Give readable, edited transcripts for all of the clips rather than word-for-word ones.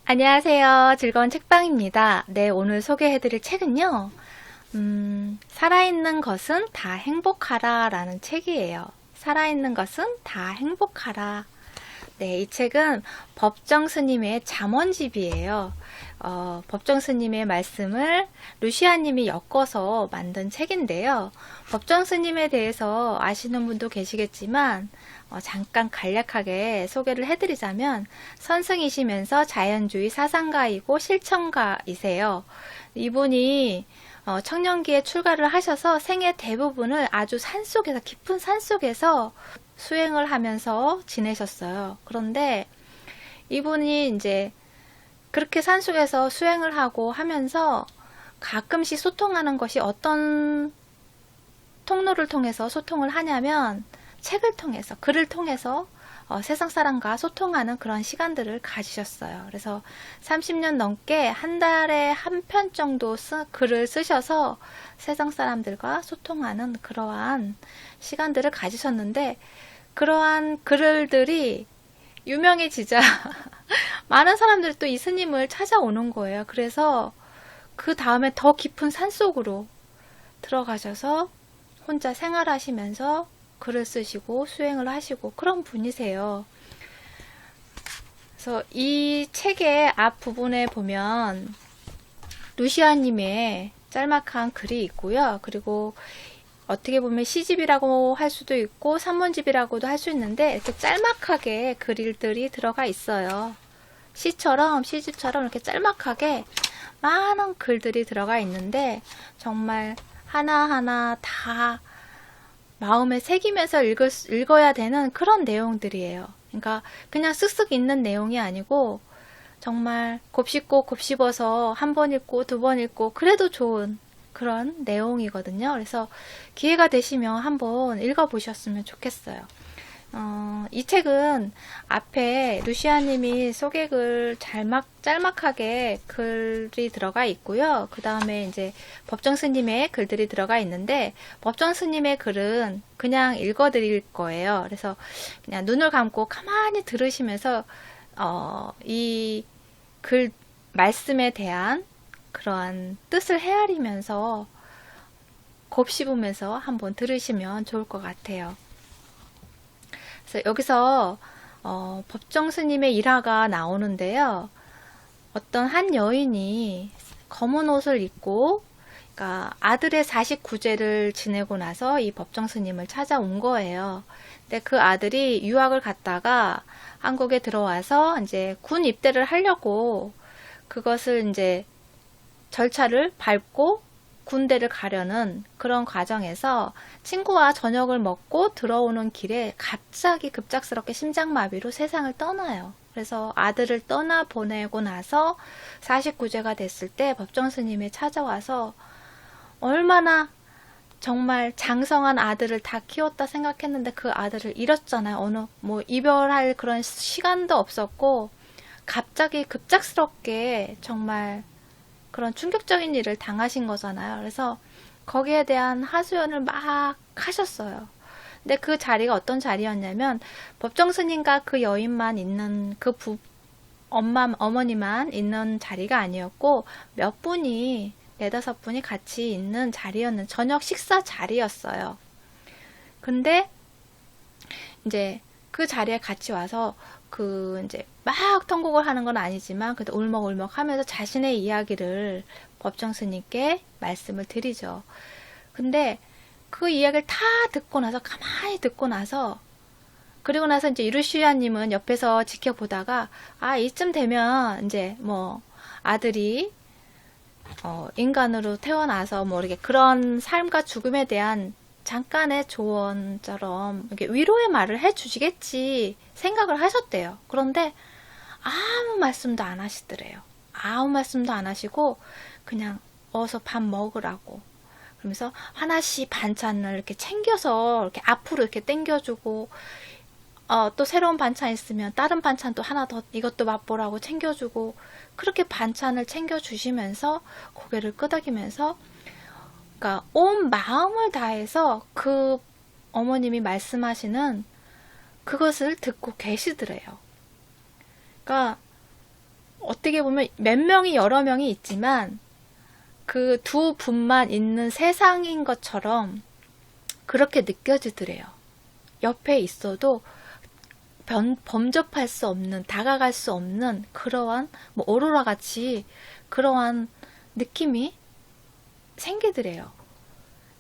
안녕하세요. 즐거운 책방입니다. 네, 오늘 소개해드릴 책은요. 살아있는 것은 다 행복하라 라는 책이에요. 살아있는 것은 다 행복하라. 네, 이 책은 법정 스님의 잠언집이에요. 법정 스님의 말씀을 루시아 님이 엮어서 만든 책인데요. 법정 스님에 대해서 아시는 분도 계시겠지만 잠깐 간략하게 소개를 해드리자면 선승이시면서 자연주의 사상가이고 실천가이세요. 이분이 청년기에 출가를 하셔서 생애 대부분을 아주 산속에서 깊은 산속에서 수행을 하면서 지내셨어요. 그런데 이분이 이제 그렇게 산속에서 수행을 하고 하면서 가끔씩 소통하는 것이 어떤 통로를 통해서 소통을 하냐면 책을 통해서, 글을 통해서 세상 사람과 소통하는 그런 시간들을 가지셨어요. 그래서 30년 넘게 한 달에 한 편 정도 글을 쓰셔서 세상 사람들과 소통하는 그러한 시간들을 가지셨는데 그러한 글들이 유명해지자 많은 사람들이 또 이 스님을 찾아오는 거예요. 그래서 그 다음에 더 깊은 산속으로 들어가셔서 혼자 생활하시면서 글을 쓰시고 수행을 하시고 그런 분이세요. 그래서 이 책의 앞부분에 보면 루시아님의 짤막한 글이 있고요. 그리고 어떻게 보면 시집이라고 할 수도 있고 산문집이라고도 할 수 있는데 이렇게 짤막하게 글들이 들어가 있어요. 시처럼 시집처럼 이렇게 짤막하게 많은 글들이 들어가 있는데 정말 하나하나 다 마음에 새기면서 읽어야 되는 그런 내용들이에요. 그러니까 그냥 쓱쓱 읽는 내용이 아니고 정말 곱씹고 곱씹어서 한 번 읽고 두 번 읽고 그래도 좋은 그런 내용이거든요. 그래서 기회가 되시면 한번 읽어보셨으면 좋겠어요. 이 책은 앞에 루시아님이 소개글 짤막하게 글이 들어가 있고요. 그 다음에 이제 법정 스님의 글들이 들어가 있는데 법정 스님의 글은 그냥 읽어드릴 거예요. 그래서 그냥 눈을 감고 가만히 들으시면서 이 글 말씀에 대한 그러한 뜻을 헤아리면서 곱씹으면서 한번 들으시면 좋을 것 같아요. 그래서 여기서 법정 스님의 일화가 나오는데요. 어떤 한 여인이 검은 옷을 입고 그러니까 아들의 49제를 지내고 나서 이 법정 스님을 찾아온 거예요. 근데 그 아들이 유학을 갔다가 한국에 들어와서 이제 군 입대를 하려고 그것을 이제 절차를 밟고 군대를 가려는 그런 과정에서 친구와 저녁을 먹고 들어오는 길에 갑자기 급작스럽게 심장마비로 세상을 떠나요. 그래서 아들을 떠나 보내고 나서 49제가 됐을 때 법정 스님이 찾아와서 얼마나 정말 장성한 아들을 다 키웠다 생각했는데 그 아들을 잃었잖아요. 어느 이별할 그런 시간도 없었고 갑자기 급작스럽게 정말 그런 충격적인 일을 당하신 거잖아요. 그래서 거기에 대한 하소연을 막 하셨어요. 근데 그 자리가 어떤 자리였냐면 법정 스님과 그 여인만 있는 어머니만 있는 자리가 아니었고 몇 분이 네다섯 분이 같이 있는 자리였는 저녁 식사 자리였어요. 근데 이제 그 자리에 같이 와서 이제 막 통곡을 하는 건 아니지만 그래도 울먹울먹 하면서 자신의 이야기를 법정 스님께 말씀을 드리죠. 근데 그 이야기를 다 듣고 나서 가만히 듣고 나서 그리고 나서 이제 루시아님은 옆에서 지켜보다가 이쯤 되면 이제 아들이 인간으로 태어나서 이렇게 그런 삶과 죽음에 대한 잠깐의 조언처럼 이렇게 위로의 말을 해주시겠지 생각을 하셨대요. 그런데 아무 말씀도 안 하시더래요. 아무 말씀도 안 하시고 그냥 어서 밥 먹으라고 그러면서 하나씩 반찬을 이렇게 챙겨서 이렇게 앞으로 이렇게 당겨주고 또 새로운 반찬 있으면 다른 반찬도 하나 더 이것도 맛보라고 챙겨주고 그렇게 반찬을 챙겨주시면서 고개를 끄덕이면서 그러니까 온 마음을 다해서 그 어머님이 말씀하시는 그것을 듣고 계시더래요. 그러니까 어떻게 보면 몇 명이 여러 명이 있지만 그 두 분만 있는 세상인 것처럼 그렇게 느껴지더래요. 옆에 있어도 범접할 수 없는, 다가갈 수 없는 그러한 뭐 오로라 같이 그러한 느낌이 생기더래요.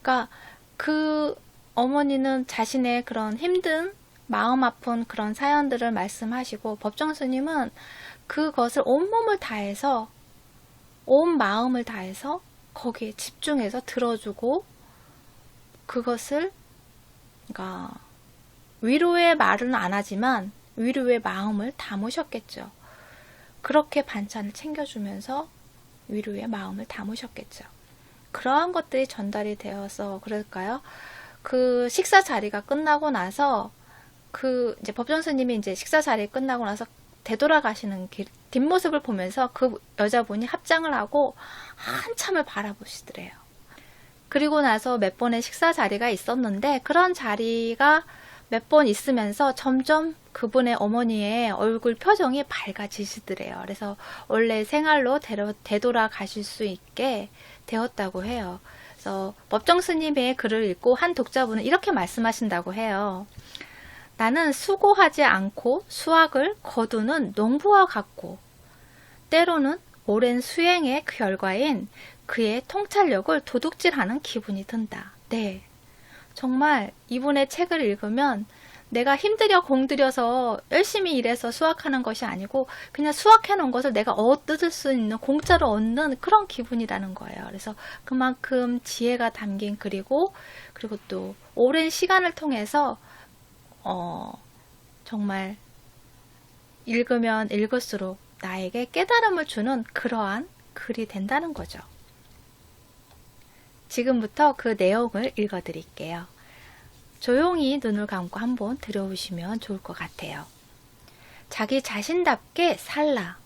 그러니까 그 어머니는 자신의 그런 힘든 마음 아픈 그런 사연들을 말씀하시고, 법정 스님은 그것을 온몸을 다해서, 온 마음을 다해서 거기에 집중해서 들어주고, 그것을, 그러니까 위로의 말은 안 하지만 위로의 마음을 담으셨겠죠. 그렇게 반찬을 챙겨주면서 위로의 마음을 담으셨겠죠. 그러한 것들이 전달이 되어서 그럴까요? 그 식사 자리가 끝나고 나서 이제 법정 스님이 이제 식사 자리 끝나고 나서 되돌아가시는 뒷모습을 보면서 그 여자분이 합장을 하고 한참을 바라보시더래요. 그리고 나서 몇 번의 식사 자리가 있었는데, 그런 자리가 몇 번 있으면서 점점 그분의 어머니의 얼굴 표정이 밝아지시더래요. 그래서 원래 생활로 되돌아가실 수 있게 되었다고 해요. 그래서 법정 스님의 글을 읽고 한 독자분은 이렇게 말씀하신다고 해요. 나는 수고하지 않고 수확을 거두는 농부와 같고, 때로는 오랜 수행의 결과인 그의 통찰력을 도둑질하는 기분이 든다. 네, 정말 이분의 책을 읽으면 내가 힘들여 공들여서 열심히 일해서 수확하는 것이 아니고 그냥 수확해 놓은 것을 내가 얻을 수 있는, 공짜로 얻는 그런 기분이라는 거예요. 그래서 그만큼 지혜가 담긴 글이고, 그리고 또 오랜 시간을 통해서 정말 읽으면 읽을수록 나에게 깨달음을 주는 그러한 글이 된다는 거죠. 지금부터 그 내용을 읽어드릴게요. 조용히 눈을 감고 한번 들어보시면 좋을 것 같아요. 자기 자신답게 살라.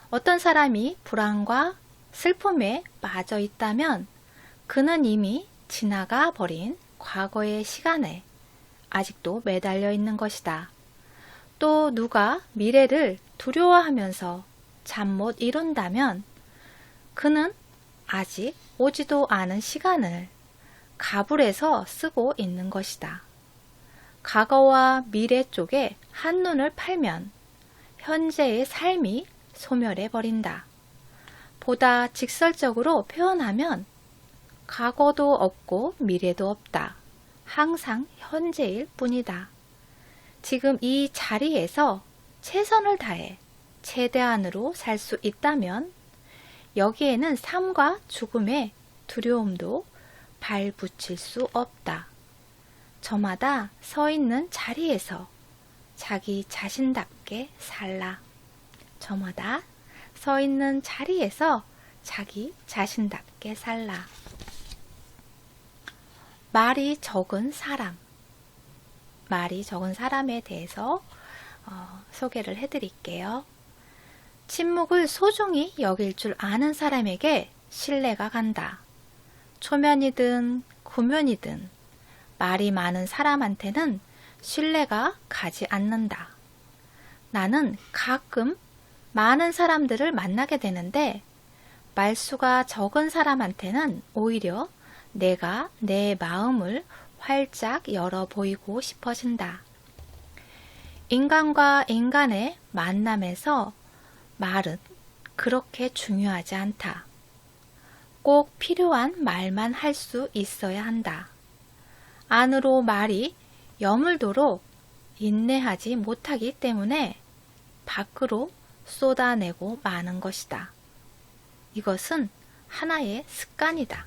어떤 사람이 불안과 슬픔에 빠져 있다면 그는 이미 지나가 버린 과거의 시간에 아직도 매달려 있는 것이다. 또 누가 미래를 두려워하면서 잠 못 이룬다면 그는 아직 오지도 않은 시간을 가불해서 쓰고 있는 것이다. 과거와 미래 쪽에 한눈을 팔면 현재의 삶이 소멸해 버린다. 보다 직설적으로 표현하면 과거도 없고 미래도 없다. 항상 현재일 뿐이다. 지금 이 자리에서 최선을 다해 최대한으로 살 수 있다면 여기에는 삶과 죽음의 두려움도 발붙일 수 없다. 저마다 서 있는 자리에서 자기 자신답게 살라. 저마다 서 있는 자리에서 자기 자신답게 살라. 말이 적은 사람. 말이 적은 사람에 대해서 소개를 해드릴게요. 침묵을 소중히 여길 줄 아는 사람에게 신뢰가 간다. 초면이든 구면이든 말이 많은 사람한테는 신뢰가 가지 않는다. 나는 가끔 많은 사람들을 만나게 되는데 말수가 적은 사람한테는 오히려 내가 내 마음을 활짝 열어 보이고 싶어진다. 인간과 인간의 만남에서 말은 그렇게 중요하지 않다. 꼭 필요한 말만 할 수 있어야 한다. 안으로 말이 여물도록 인내하지 못하기 때문에 밖으로 쏟아내고 마는 것이다. 이것은 하나의 습관이다.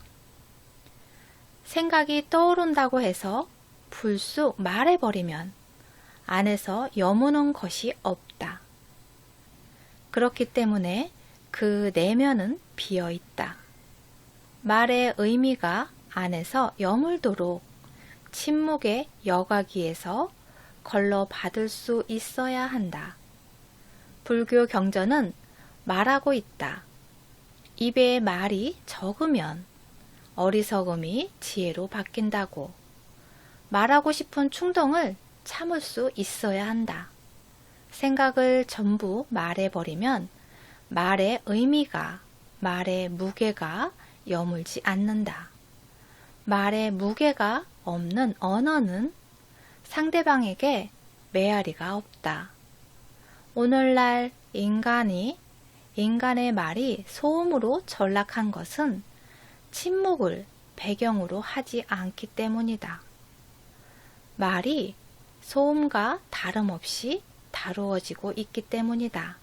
생각이 떠오른다고 해서 불쑥 말해버리면 안에서 여무는 것이 없다. 그렇기 때문에 그 내면은 비어 있다. 말의 의미가 안에서 여물도록 침묵의 여과기에서 걸러 받을 수 있어야 한다. 불교 경전은 말하고 있다. 입에 말이 적으면 어리석음이 지혜로 바뀐다고. 말하고 싶은 충동을 참을 수 있어야 한다. 생각을 전부 말해버리면 말의 의미가, 말의 무게가 여물지 않는다. 말의 무게가 없는 언어는 상대방에게 메아리가 없다. 오늘날 인간의 말이 소음으로 전락한 것은 침묵을 배경으로 하지 않기 때문이다. 말이 소음과 다름없이 다루어지고 있기 때문이다.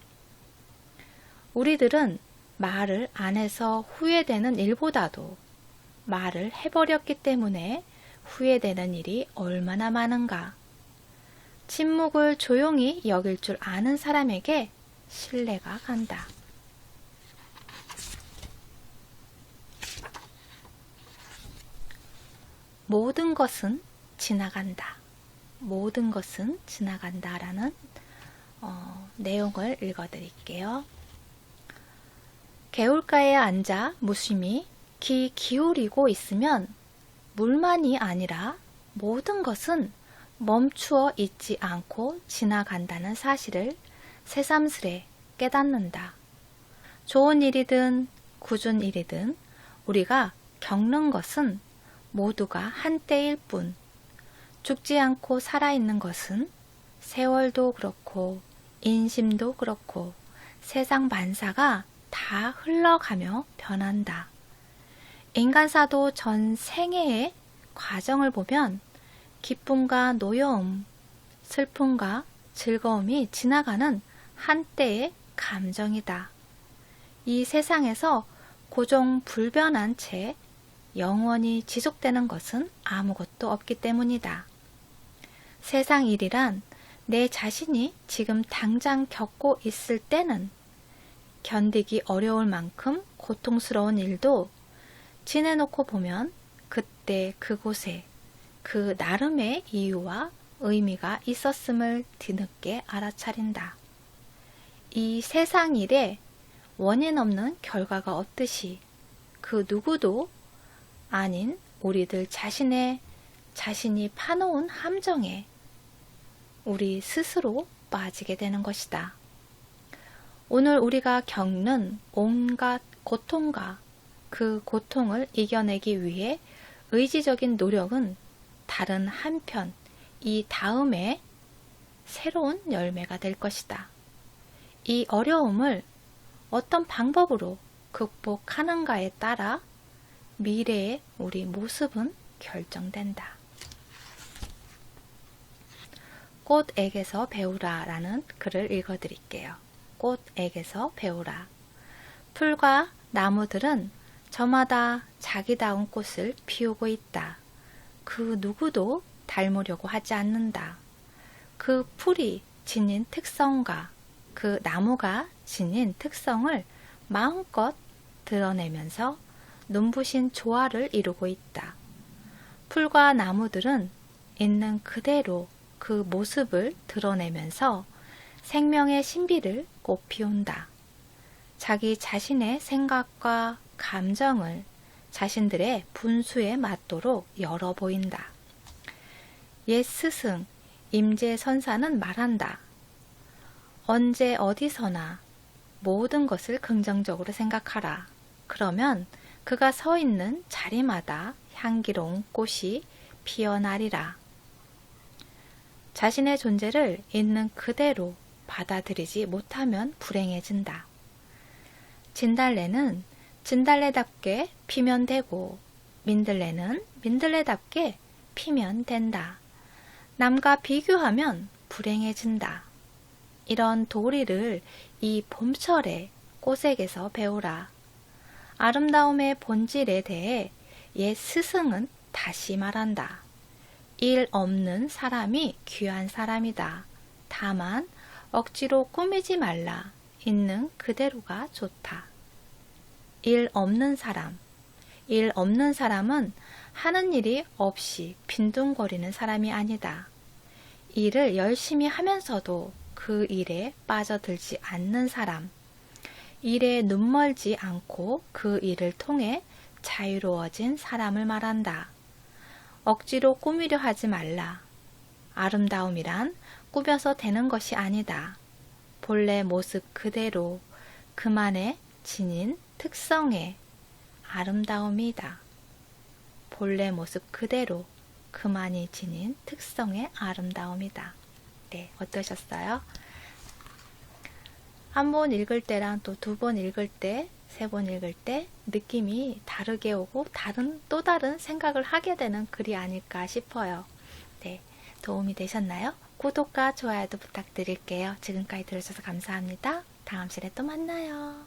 우리들은 말을 안 해서 후회되는 일보다도 말을 해버렸기 때문에 후회되는 일이 얼마나 많은가. 침묵을 조용히 여길 줄 아는 사람에게 신뢰가 간다. 모든 것은 지나간다. 모든 것은 지나간다 라는 내용을 읽어드릴게요. 개울가에 앉아 무심히 귀 기울이고 있으면 물만이 아니라 모든 것은 멈추어 있지 않고 지나간다는 사실을 새삼스레 깨닫는다. 좋은 일이든 굳은 일이든 우리가 겪는 것은 모두가 한때일 뿐, 죽지 않고 살아있는 것은 세월도 그렇고 인심도 그렇고 세상 만사가 다 흘러가며 변한다. 인간사도 전 생애의 과정을 보면 기쁨과 노여움, 슬픔과 즐거움이 지나가는 한때의 감정이다. 이 세상에서 고정불변한 채 영원히 지속되는 것은 아무것도 없기 때문이다. 세상 일이란 내 자신이 지금 당장 겪고 있을 때는 견디기 어려울 만큼 고통스러운 일도 지내놓고 보면 그때 그곳에 그 나름의 이유와 의미가 있었음을 뒤늦게 알아차린다. 이 세상 일에 원인 없는 결과가 없듯이 그 누구도 아닌 우리들 자신이 파놓은 함정에 우리 스스로 빠지게 되는 것이다. 오늘 우리가 겪는 온갖 고통과 그 고통을 이겨내기 위해 의지적인 노력은 다른 한편 이 다음에 새로운 열매가 될 것이다. 이 어려움을 어떤 방법으로 극복하는가에 따라 미래의 우리 모습은 결정된다. 꽃에게서 배우라 라는 글을 읽어드릴게요. 꽃에게서 배우라. 풀과 나무들은 저마다 자기다운 꽃을 피우고 있다. 그 누구도 닮으려고 하지 않는다. 그 풀이 지닌 특성과 그 나무가 지닌 특성을 마음껏 드러내면서 눈부신 조화를 이루고 있다. 풀과 나무들은 있는 그대로 그 모습을 드러내면서 생명의 신비를 꽃피운다. 자기 자신의 생각과 감정을 자신들의 분수에 맞도록 열어 보인다. 옛 스승 임재선사는 말한다. 언제 어디서나 모든 것을 긍정적으로 생각하라. 그러면 그가 서 있는 자리마다 향기로운 꽃이 피어나리라. 자신의 존재를 있는 그대로 받아들이지 못하면 불행해진다. 진달래는 진달래답게 피면 되고 민들레는 민들레답게 피면 된다. 남과 비교하면 불행해진다. 이런 도리를 이 봄철에 꽃에게서 배우라. 아름다움의 본질에 대해 옛 스승은 다시 말한다. 일 없는 사람이 귀한 사람이다. 다만 억지로 꾸미지 말라. 있는 그대로가 좋다. 일 없는 사람은 하는 일이 없이 빈둥거리는 사람이 아니다. 일을 열심히 하면서도 그 일에 빠져들지 않는 사람, 일에 눈멀지 않고 그 일을 통해 자유로워진 사람을 말한다. 억지로 꾸미려 하지 말라. 아름다움이란 꾸며서 되는 것이 아니다. 본래 모습 그대로 그만의 지닌 특성의 아름다움이다. 본래 모습 그대로 그만이 지닌 특성의 아름다움이다. 네, 어떠셨어요? 한 번 읽을 때랑 또 두 번 읽을 때, 세 번 읽을 때 느낌이 다르게 오고 또 다른 생각을 하게 되는 글이 아닐까 싶어요. 네, 도움이 되셨나요? 구독과 좋아요도 부탁드릴게요. 지금까지 들으셔서 감사합니다. 다음 시간에 또 만나요.